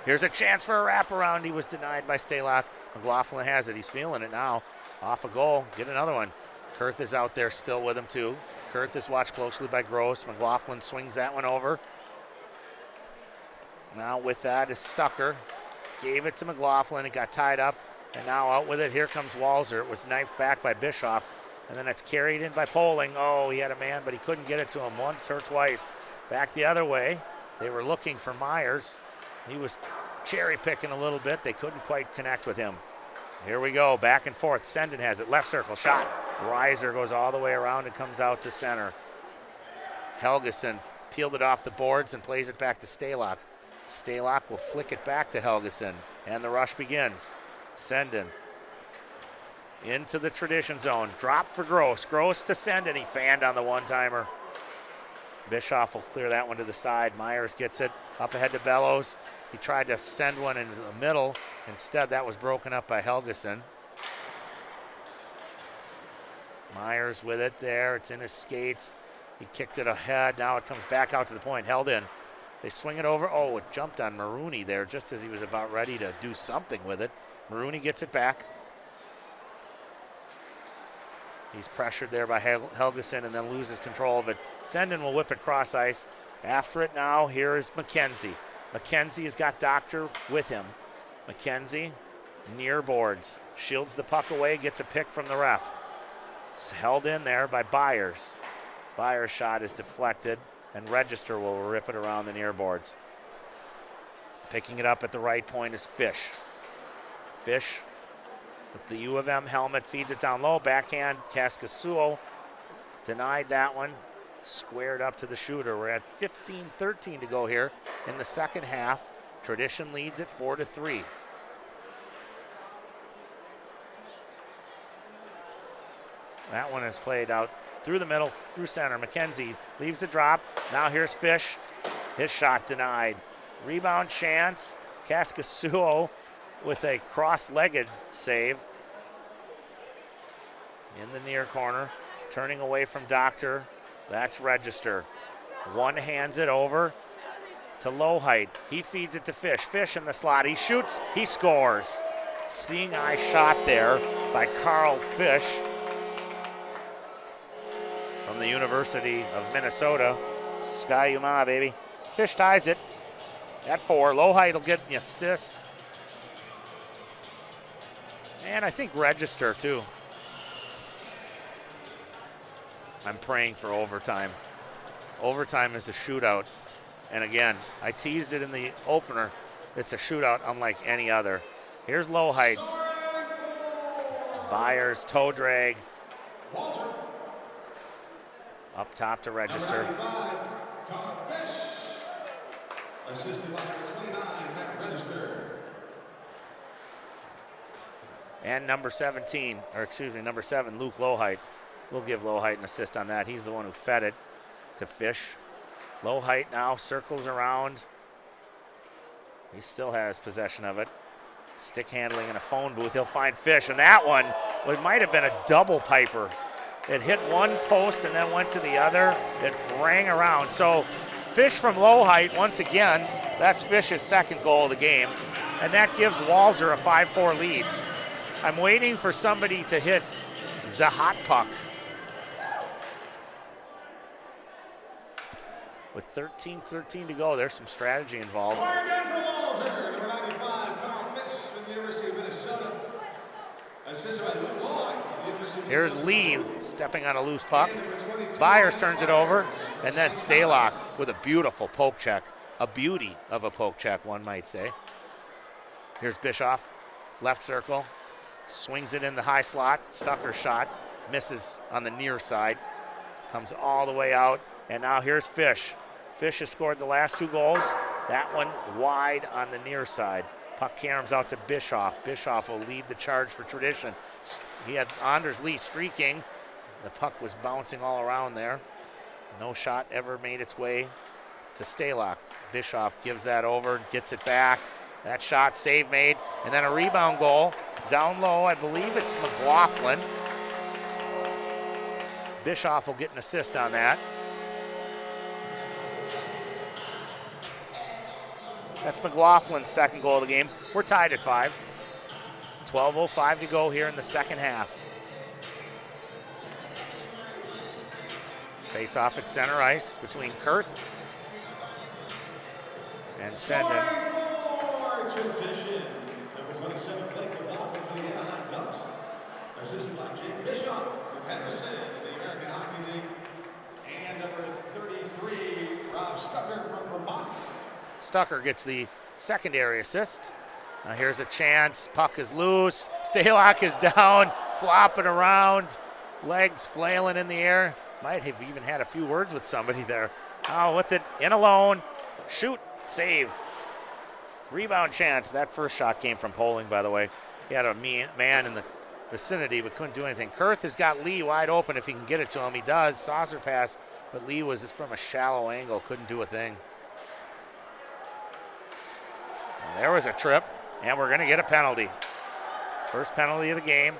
Here's a chance for a wraparound. He was denied by Stalock. McLaughlin has it. He's feeling it now. Off a goal. Get another one. Kurth is out there still with him too. Kurth is watched closely by Gross. McLaughlin swings that one over. Now with that is Stucker. Gave it to McLaughlin. It got tied up. And now out with it. Here comes Walzer. It was knifed back by Bischoff. And then it's carried in by Poling. Oh, he had a man, but he couldn't get it to him once or twice. Back the other way. They were looking for Meyers. He was cherry picking a little bit. They couldn't quite connect with him. Here we go. Back and forth. Senden has it. Left circle. Shot. Reiser goes all the way around and comes out to center. Helgeson peeled it off the boards and plays it back to Stalock. Stalock will flick it back to Helgeson. And the rush begins. Senden into the Tradition zone. Drop for Gross. Gross to Senden. He fanned on the one-timer. Bischoff will clear that one to the side. Meyers gets it up ahead to Bellows. He tried to send one into the middle. Instead, that was broken up by Helgeson. Meyers with it there. It's in his skates. He kicked it ahead. Now it comes back out to the point. Held in. They swing it over. Oh, it jumped on Marooney there just as he was about ready to do something with it. Marooney gets it back. He's pressured there by Helgeson and then loses control of it. Senden will whip it cross ice. After it now, here is McKenzie. McKenzie has got Doctor with him. McKenzie near boards. Shields the puck away, gets a pick from the ref. It's held in there by Byers. Byers' shot is deflected, and Register will rip it around the near boards. Picking it up at the right point is Fish. Fish with the U of M helmet feeds it down low. Backhand, Kaskasuo denied that one. Squared up to the shooter. We're at 15-13 to go here in the second half. Tradition leads at 4-3. That one is played out through the middle, through center. McKenzie leaves the drop. Now here's Fish. His shot denied. Rebound chance. Kaskasuo with a cross-legged save in the near corner. Turning away from Doctor. That's Register. One hands it over to Lohheit. He feeds it to Fish. Fish in the slot. He shoots. He scores. Seeing eye shot there by Carl Fish from the University of Minnesota. Sky Yuma, baby. Fish ties it at 4. Lohheit will get the assist. And I think Register, too. I'm praying for overtime. Overtime is a shootout. And again, I teased it in the opener. It's a shootout unlike any other. Here's Lohheit. Byers, toe drag. Up top to Register. Assisted by number 29, Matt Register. And number 7, Luke Lohheit. We'll give Lohheit an assist on that. He's the one who fed it to Fish. Lohheit now circles around. He still has possession of it. Stick handling in a phone booth. He'll find Fish, and that one, well, it might have been a double piper. It hit one post and then went to the other. It rang around. So Fish from Lohheit, once again, that's Fish's second goal of the game. And that gives Walzer a 5-4 lead. I'm waiting for somebody to hit the hot puck. with 13:13 to go. There's some strategy involved. Scoring again for Walzer, number 95, Carl Fish from the University of Minnesota. Assisted by Luke Lloyd, the University of Here's Minnesota. Lee stepping on a loose puck. Meyers turns it over, and then Stalock with a beautiful poke check. A beauty of a poke check, one might say. Here's Bischoff, left circle, swings it in the high slot. Stucker shot, misses on the near side, comes all the way out, and now here's Fish. Fish has scored the last 2 goals. That one wide on the near side. Puck caroms out to Bischoff. Bischoff will lead the charge for Tradition. He had Anders Lee streaking. The puck was bouncing all around there. No shot ever made its way to Stalock. Bischoff gives that over, gets it back. That shot, save made, and then a rebound goal. Down low, I believe it's McLaughlin. Bischoff will get an assist on that. That's McLaughlin's second goal of the game. We're tied at 5. 12:05 to go here in the second half. Face off at center ice between Kurth and Senden. Tradition, number 27, Blake McLaughlin for the Anaheim Ducks. Assisted by Jake Bischoff from Henderson, the American Hockey League. And number 33, Rob Stucker from Vermont. Stucker gets the secondary assist. Now here's a chance. Puck is loose. Stalock is down, flopping around, legs flailing in the air. Might have even had a few words with somebody there. Oh, with it in alone. Shoot, save. Rebound chance. That first shot came from Poling, by the way. He had a man in the vicinity but couldn't do anything. Kurth has got Lee wide open if he can get it to him. He does. Saucer pass, but Lee was from a shallow angle, couldn't do a thing. There was a trip, and we're going to get a penalty. First penalty of the game.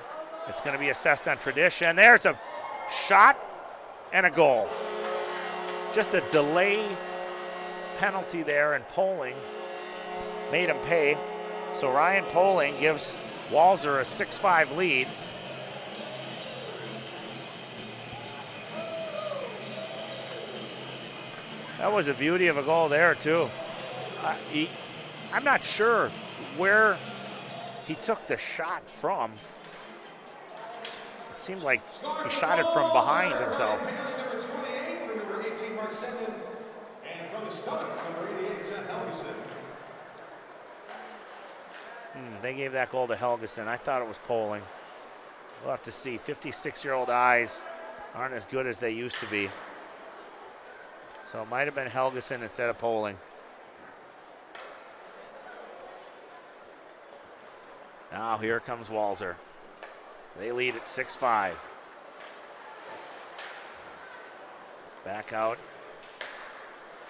It's going to be assessed on Tradition. There's a shot and a goal. Just a delay penalty there, and Poling made him pay. So Ryan Poling gives Walzer a 6-5 lead. That was a beauty of a goal there, too. I'm not sure where he took the shot from. It seemed like he shot it from behind himself. Number 28 from number 18, Mark Senden. And from the stomach, number 88, Seth Helgeson. They gave that goal to Helgeson. I thought it was Poling. We'll have to see. 56-year-old eyes aren't as good as they used to be. So it might have been Helgeson instead of Poling. Now here comes Walzer. They lead at 6-5. Back out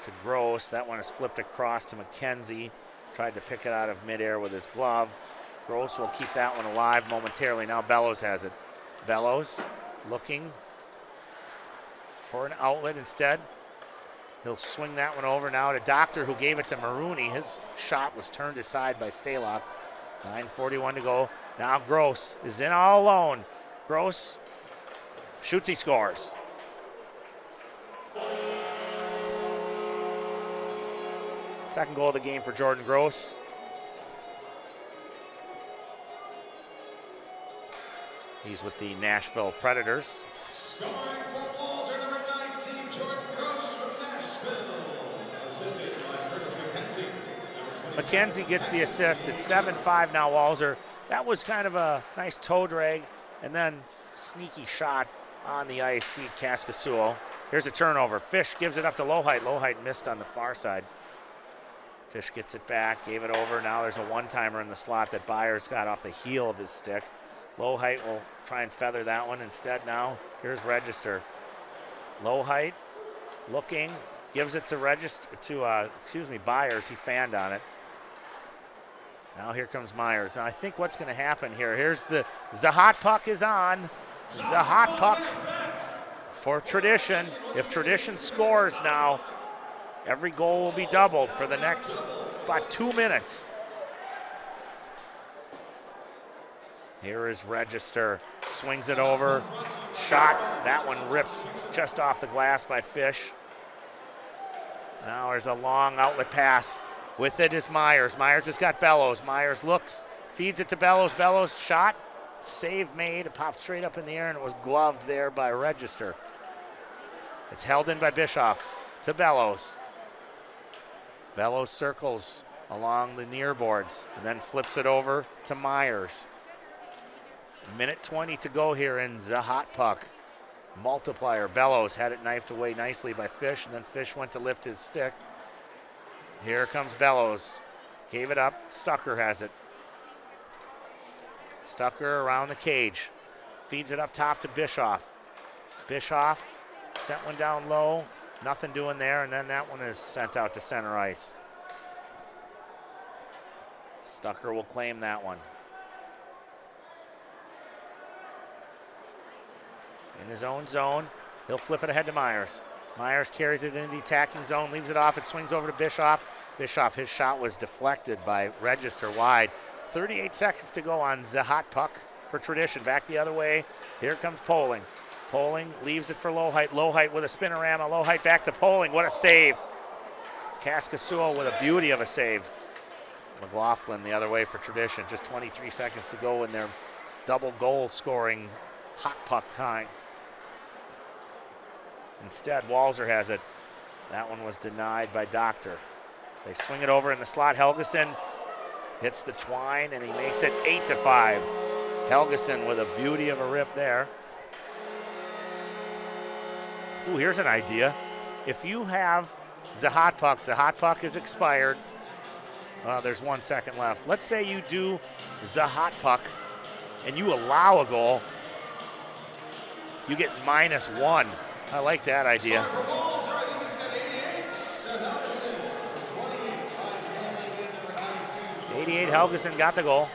to Gross. That one is flipped across to McKenzie. Tried to pick it out of midair with his glove. Gross will keep that one alive momentarily. Now Bellows has it. Bellows looking for an outlet instead. He'll swing that one over now to Doctor, who gave it to Maroney. His shot was turned aside by Stalock. 9:41 to go. Now Gross is in all alone. Gross shoots, he scores. Second goal of the game for Jordan Gross. He's with the Nashville Predators. Scoring for Walzer, number 19, Jordan Gross from Nashville. Assisted by Curtis McKenzie. McKenzie gets the assist. It's 7-5 now, Walzer. That was kind of a nice toe drag and then sneaky shot on the ice, beat Kaskasuo. Here's a turnover. Fish gives it up to Lohheit. Lohheit missed on the far side. Fish gets it back, gave it over. Now there's a one-timer in the slot that Byers got off the heel of his stick. Lohheit will try and feather that one instead now. Here's Register. Lohheit looking, gives it to Byers. He fanned on it. Now here comes Meyers. Now I think what's going to happen here, here's the hot puck is on. The hot puck for Tradition. If Tradition scores now, every goal will be doubled for the next about 2 minutes. Here is Register, swings it over, shot. That one rips just off the glass by Fish. Now there's a long outlet pass. With it is Meyers. Meyers has got Bellows. Meyers looks, feeds it to Bellows. Bellows shot, save made. It popped straight up in the air and it was gloved there by Register. It's held in by Bischoff to Bellows. Bellows circles along the near boards and then flips it over to Meyers. Minute 20 to go here in the hot puck. Multiplier. Bellows had it knifed away nicely by Fish, and then Fish went to lift his stick. Here comes Bellows. Gave it up. Stucker has it. Stucker around the cage. Feeds it up top to Bischoff. Bischoff sent one down low. Nothing doing there, and then that one is sent out to center ice. Stucker will claim that one. In his own zone, he'll flip it ahead to Meyers. Meyers carries it into the attacking zone, leaves it off, it swings over to Bischoff. Bischoff, his shot was deflected by Register wide. 38 seconds to go on the hot puck for Tradition. Back the other way, here comes Poling. Poling leaves it for Lowhite. Lowhite with a spinorama. Lowhite back to Poling. What a save. Kaskasuo with a beauty of a save. McLaughlin the other way for Tradition. Just 23 seconds to go in their double goal scoring hot puck time. Instead, Walser has it. That one was denied by Doctor. They swing it over in the slot. Helgeson hits the twine and he makes it 8-5. Helgeson with a beauty of a rip there. Ooh, here's an idea. If you have the hot puck is expired. There's 1 second left. Let's say you do the hot puck and you allow a goal. You get -1. I like that idea. 88, Helgeson got the goal.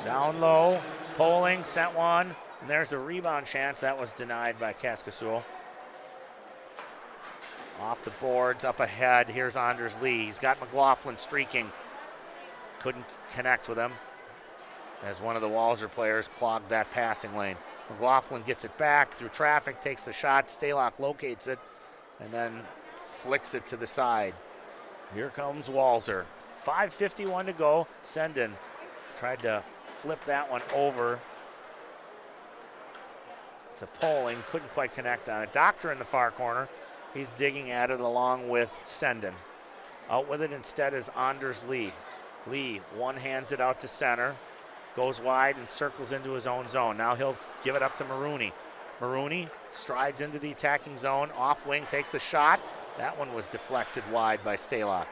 Down low, Poling sent one, and there's a rebound chance. That was denied by Kaskasuo. Off the boards, up ahead, here's Anders Lee. He's got McLaughlin streaking. Couldn't connect with him as one of the Walser players clogged that passing lane. McLaughlin gets it back through traffic, takes the shot. Stalock locates it and then flicks it to the side. Here comes Walser. 5:51 to go. Sendin tried to flip that one over to Poling. Couldn't quite connect on it. Doctor in the far corner. He's digging at it along with Sendin. Out with it instead is Anders Lee. Lee one hands it out to center. Goes wide and circles into his own zone. Now he'll give it up to Marooney. Marooney strides into the attacking zone. Off wing, takes the shot. That one was deflected wide by Stalock.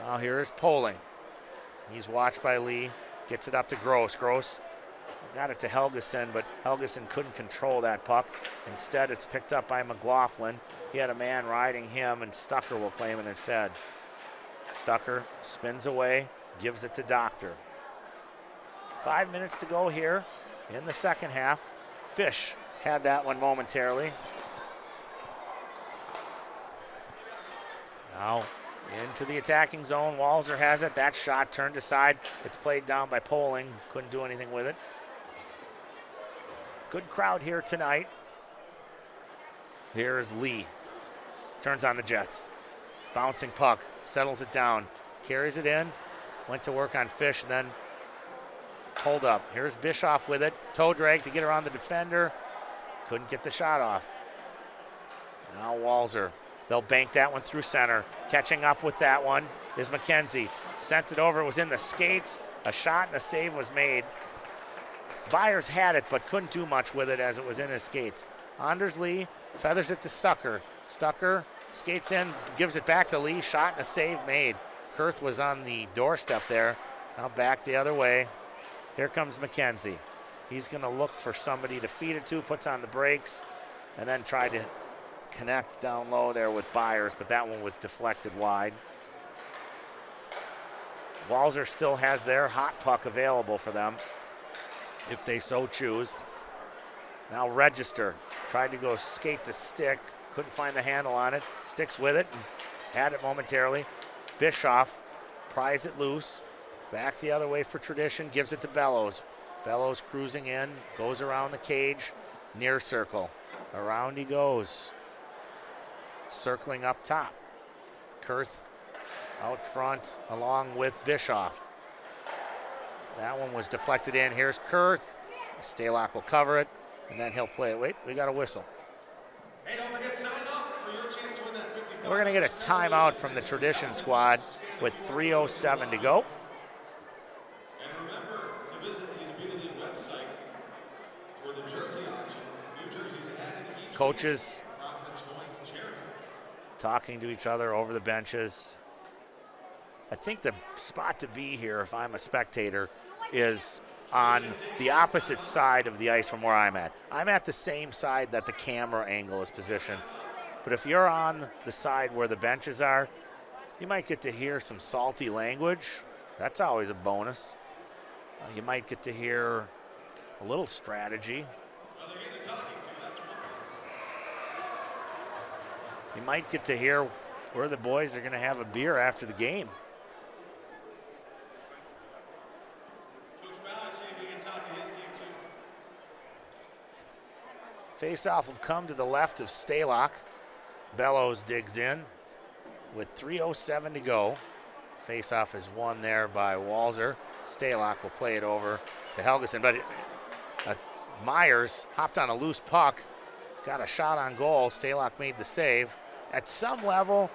Now here's Poling. He's watched by Lee. Gets it up to Gross. Gross got it to Helgeson, but Helgeson couldn't control that puck. Instead, it's picked up by McLaughlin. He had a man riding him, and Stucker will claim it instead. Stucker spins away, gives it to Doctor. 5 minutes to go here in the second half. Fish had that one momentarily. Now into the attacking zone. Walser has it. That shot turned aside. It's played down by Poling. Couldn't do anything with it. Good crowd here tonight. Here's Lee. Turns on the Jets. Bouncing puck. Settles it down. Carries it in. Went to work on Fish and then hold up. Here's Bischoff with it. Toe drag to get around the defender. Couldn't get the shot off. Now Walser. They'll bank that one through center. Catching up with that one is McKenzie. Sent it over. It was in the skates. A shot and a save was made. Byers had it, but couldn't do much with it as it was in his skates. Anders Lee feathers it to Stucker. Stucker skates in, gives it back to Lee. Shot and a save made. Kurth was on the doorstep there. Now back the other way. Here comes McKenzie. He's going to look for somebody to feed it to, puts on the brakes, and then try to connect down low there with Byers, but that one was deflected wide. Walser still has their hot puck available for them if they so choose. Now Register tried to go skate to stick, couldn't find the handle on it, sticks with it and had it momentarily. Bischoff pries it loose, back the other way for Tradition, gives it to Bellows. Bellows cruising in, goes around the cage, near circle. Around he goes. Circling up top. Kurth out front along with Bischoff. That one was deflected in. Here's Kurth. Stalock will cover it, and then he'll play it. Wait, we got a whistle. Hey, don't forget, sign up for your chance to win that 50. We're going to get a timeout from the tradition squad with 3:07 to go. And remember to visit the Edina League website for the jersey auction. New jerseys added each Coaches week. Profits going to charity. talking to each other over the benches. I think the spot to be here, if I'm a spectator, is on the opposite side of the ice from where I'm at. I'm at the same side that the camera angle is positioned. But if you're on the side where the benches are, you might get to hear some salty language. That's always a bonus. You might get to hear a little strategy. You might get to hear where the boys are going to have a beer after the game. Faceoff will come to the left of Stalock. Bellows digs in with 3:07 to go. Faceoff is won there by Walzer. Stalock will play it over to Helgeson, but Meyers hopped on a loose puck, got a shot on goal. Stalock made the save. At some level,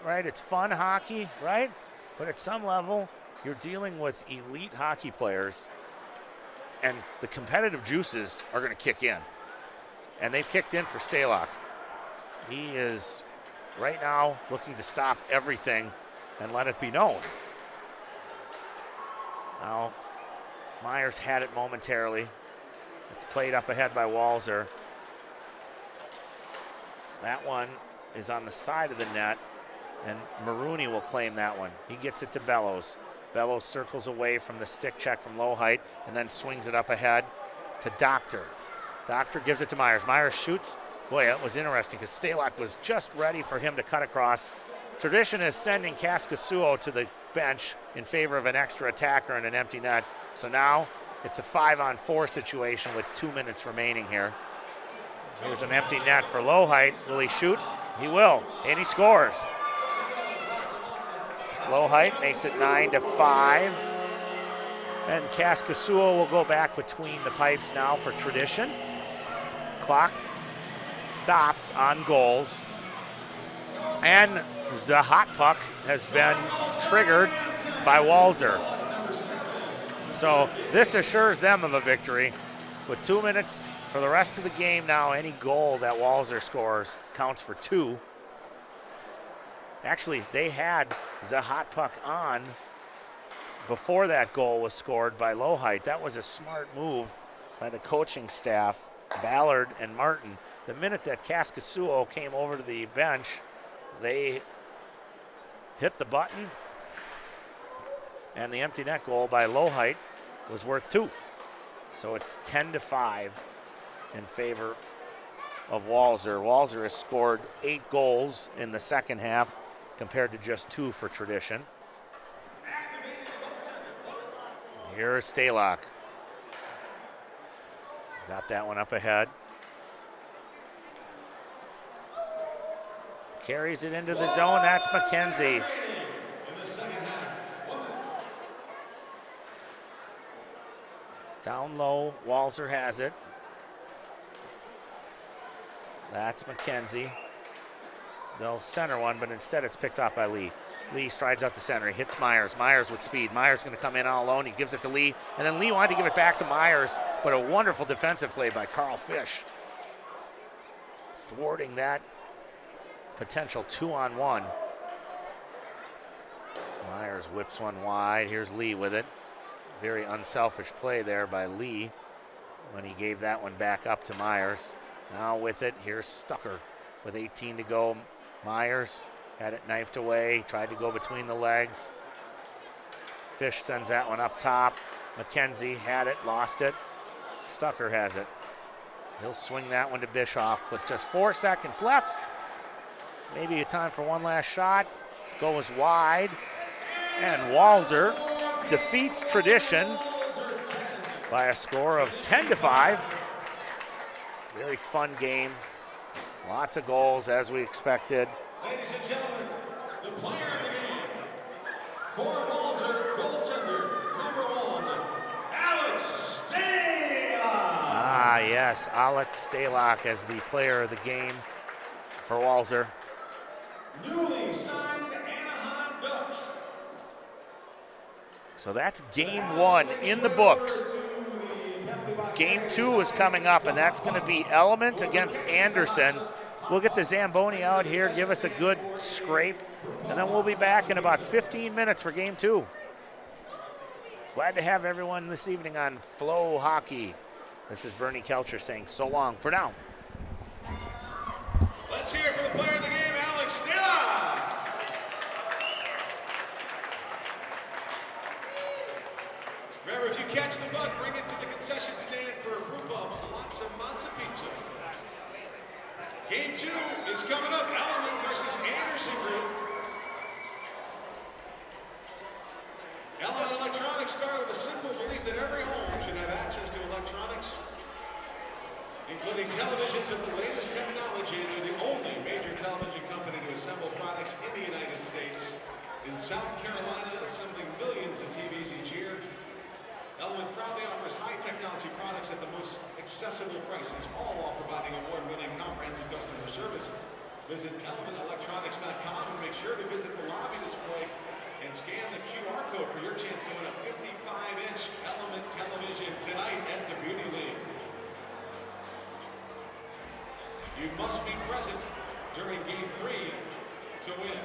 right, it's fun hockey, right? But at some level, you're dealing with elite hockey players, and the competitive juices are going to kick in. And they've kicked in for Stalock. He is right now looking to stop everything and let it be known. Now, Meyers had it momentarily. It's played up ahead by Walzer. That one is on the side of the net, and Marooney will claim that one. He gets it to Bellows. Bellows circles away from the stick check from Loheit and then swings it up ahead to Doctor. Doctor gives it to Meyers. Meyers shoots. Boy, that was interesting because Stalock was just ready for him to cut across. Tradition is sending Kaskasuo to the bench in favor of an extra attacker and an empty net. So now it's a 5-on-4 situation with 2 minutes remaining here. Here's an empty net for Loheit. Will he shoot? He will, and he scores. Loheit makes it 9-5. And Kaskasuo will go back between the pipes now for Tradition. Clock stops on goals. And the hot puck has been triggered by Walzer. So this assures them of a victory. With 2 minutes for the rest of the game now, any goal that Walzer scores counts for 2. Actually, they had the hot puck on before that goal was scored by Loheit. That was a smart move by the coaching staff, Ballard and Martin. The minute that Kaskasuo came over to the bench, they hit the button, and the empty net goal by Loheit was worth 2. So it's 10-5 in favor of Walzer. Walzer has scored 8 goals in the second half compared to just 2 for Tradition. Here's Stalock. Got that one up ahead. Carries it into the zone. That's McKenzie. Down low, Walzer has it. That's McKenzie. They'll center one, but instead it's picked off by Lee. Lee strides out to center. He hits Meyers. Meyers with speed. Meyers going to come in all alone. He gives it to Lee, and then Lee wanted to give it back to Meyers, but a wonderful defensive play by Carl Fish, thwarting that potential 2-on-1. Meyers whips one wide. Here's Lee with it. Very unselfish play there by Lee when he gave that one back up to Meyers. Now with it, here's Stucker with 18 to go. Meyers had it knifed away, tried to go between the legs. Fish sends that one up top. McKenzie had it, lost it. Stucker has it. He'll swing that one to Bischoff with just 4 seconds left. Maybe a time for one last shot. Goes wide. And Walzer defeats Tradition by a score of 10-5. Very fun game. Lots of goals as we expected. Ladies and gentlemen, the player of the game for Walter, goaltender, number 1, Alex Stalock. Ah, yes, Alex Stalock as the player of the game for Walzer. Newly signed Anaheim Duck. So that's game 1 in the books. Game 2 is coming up, and that's going to be Element against Anderson. We'll get the Zamboni out here, give us a good scrape, and then we'll be back in about 15 minutes for game 2. Glad to have everyone this evening on FloHockey. This is Bernie Kelcher saying so long for now. Let's hear it for the player of the game, Alex Stalock. Remember, if you catch the bug, bring it to the concession stand for a brew pub, lots of matzo pizza. Game 2 is coming up, Element versus Anderson Group. Element Electronics started with a simple belief that every home should have access to electronics, including televisions of the latest technology. They're the only major television company to assemble products in the United States. In South Carolina, assembling millions of TVs each year. Element proudly offers high technology products at the most accessible prices, all while providing award-winning comprehensive customer service. Visit elementelectronics.com and make sure to visit the lobby display and scan the QR code for your chance to win a 55-inch Element television tonight at the Beauty League. You must be present during Game 3 to win.